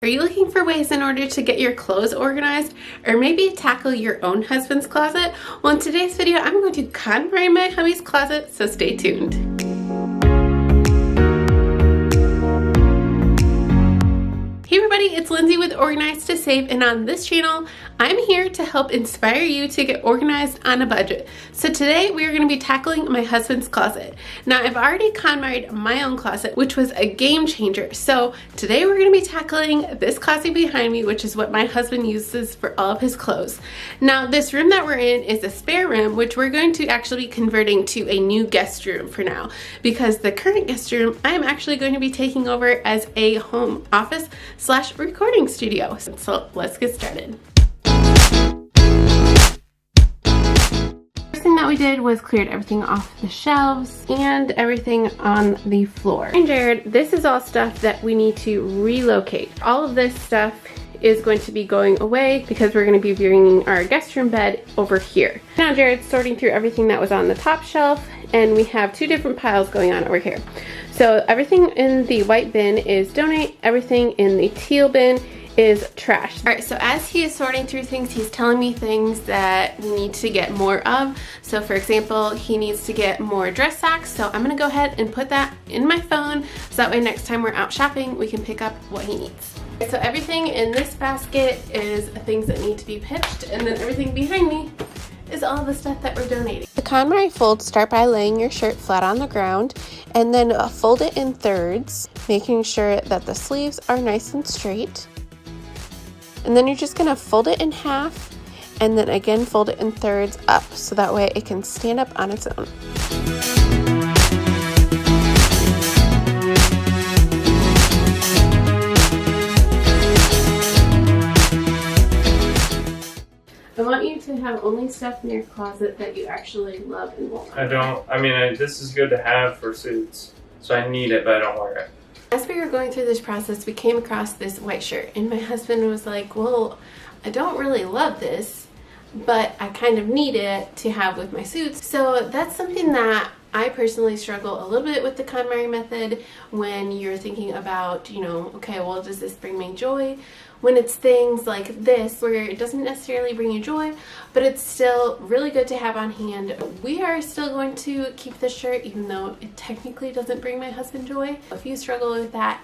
Are you looking for ways in order to get your clothes organized, or maybe tackle your own husband's closet? Well, in today's video, I'm going to KONMARI my hubby's closet, so stay tuned. Hey everybody, it's Lindsay with Organized to Save, and on this channel, I'm here to help inspire you to get organized on a budget. So today we are going to be tackling my husband's closet. Now I've already KONMARI'd my own closet, which was a game changer. So today we're going to be tackling this closet behind me, which is what my husband uses for all of his clothes. Now this room that we're in is a spare room, which we're going to actually be converting to a new guest room for now, because the current guest room I am actually going to be taking over as a home office / recording studio. So let's get started. First thing that we did was cleared everything off the shelves and everything on the floor. And Jared, this is all stuff that we need to relocate. All of this stuff is going to be going away because we're going to be bringing our guest room bed over here. Now Jared's sorting through everything that was on the top shelf, and we have two different piles going on over here. So everything in the white bin is donate, everything in the teal bin is trash. All right, so as he is sorting through things, he's telling me things that we need to get more of. So for example, he needs to get more dress socks. So I'm gonna go ahead and put that in my phone, so that way next time we're out shopping, we can pick up what he needs. So everything in this basket is things that need to be pitched, and then everything behind me is all the stuff that we're donating. The KONMARI folds start by laying your shirt flat on the ground and then fold it in thirds, making sure that the sleeves are nice and straight. And then you're just gonna fold it in half and then again fold it in thirds up, so that way it can stand up on its own. I want you to have only stuff in your closet that you actually love and want. This is good to have for suits, so I need it, but I don't wear it. As we were going through this process, we came across this white shirt, and my husband was like, well, I don't really love this, but I kind of need it to have with my suits. So that's something that I personally struggle a little bit with the KONMARI method when you're thinking about, okay, well, does this bring me joy? When it's things like this, where it doesn't necessarily bring you joy, but it's still really good to have on hand. We are still going to keep this shirt, even though it technically doesn't bring my husband joy. If you struggle with that,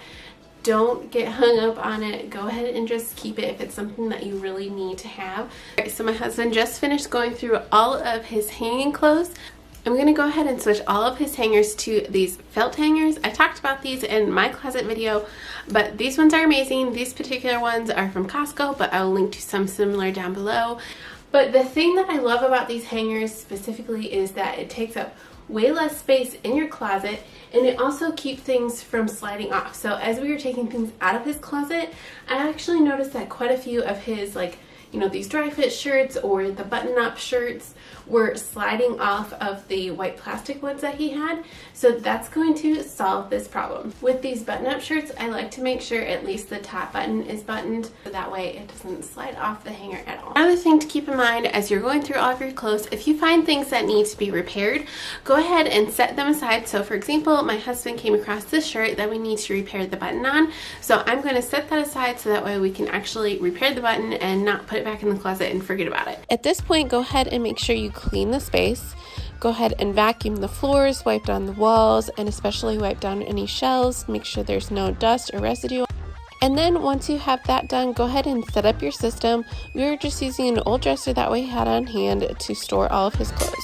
don't get hung up on it. Go ahead and just keep it if it's something that you really need to have. Okay, so my husband just finished going through all of his hanging clothes. I'm going to go ahead and switch all of his hangers to these felt hangers. I talked about these in my closet video, but these ones are amazing. These particular ones are from Costco, but I'll link to some similar down below. But the thing that I love about these hangers specifically is that it takes up way less space in your closet, and it also keeps things from sliding off. So as we were taking things out of his closet, I actually noticed that quite a few of his, these dry fit shirts or the button-up shirts were sliding off of the white plastic ones that he had. So that's going to solve this problem. With these button-up shirts, I like to make sure at least the top button is buttoned, so that way it doesn't slide off the hanger at all. Another thing to keep in mind as you're going through all of your clothes, if you find things that need to be repaired, go ahead and set them aside. So for example, my husband came across this shirt that we need to repair the button on. So I'm going to set that aside so that way we can actually repair the button and not put it back in the closet and forget about it. At this point, go ahead and make sure you clean the space. Go ahead and vacuum the floors, wipe down the walls, and especially wipe down any shelves. Make sure there's no dust or residue. And then once you have that done, go ahead and set up your system. We were just using an old dresser that we had on hand to store all of his clothes.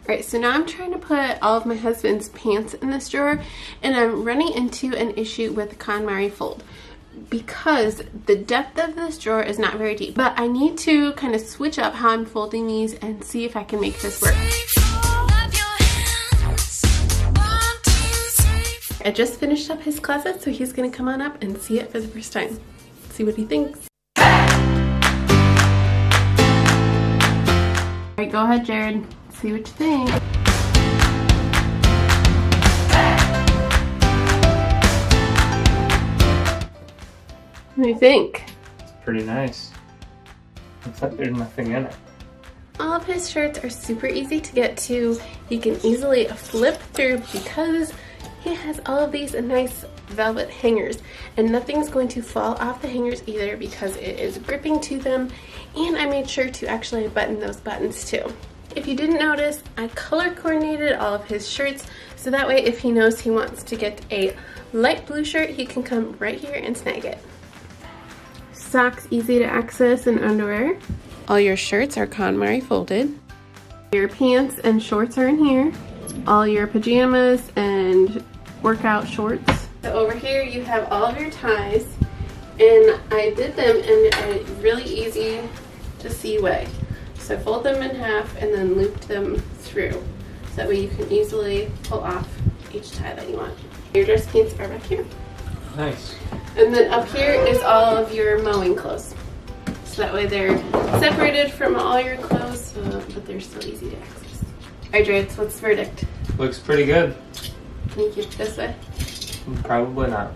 Alright, so now I'm trying to put all of my husband's pants in this drawer, and I'm running into an issue with the KONMARI fold because the depth of this drawer is not very deep. But I need to kind of switch up how I'm folding these and see if I can make this work. I just finished up his closet, so he's going to come on up and see it for the first time. See what he thinks. Alright, go ahead, Jared. See what you think. What do you think? It's pretty nice. Looks like there's nothing in it. All of his shirts are super easy to get to. You can easily flip through because he has all of these nice velvet hangers, and nothing's going to fall off the hangers either because it is gripping to them. And I made sure to actually button those buttons too. If you didn't notice, I color coordinated all of his shirts so that way if he knows he wants to get a light blue shirt, he can come right here and snag it. Socks easy to access, and underwear. All your shirts are KONMARI folded. Your pants and shorts are in here. All your pajamas and workout shorts. So over here you have all of your ties, and I did them in a really easy to see way. So fold them in half and then loop them through. So that way you can easily pull off each tie that you want. Your dress pants are back here. Nice. And then up here is all of your mowing clothes. So that way they're separated from all your clothes, but they're still easy to access. Alright, Drake, what's the verdict? Looks pretty good. Can you keep it this way? Probably not.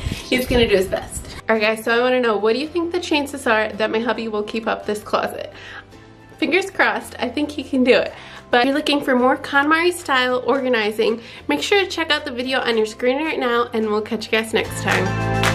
He's gonna do his best. Alright guys, so I want to know, what do you think the chances are that my hubby will keep up this closet? Fingers crossed, I think he can do it. But if you're looking for more KONMARI style organizing, make sure to check out the video on your screen right now, and we'll catch you guys next time.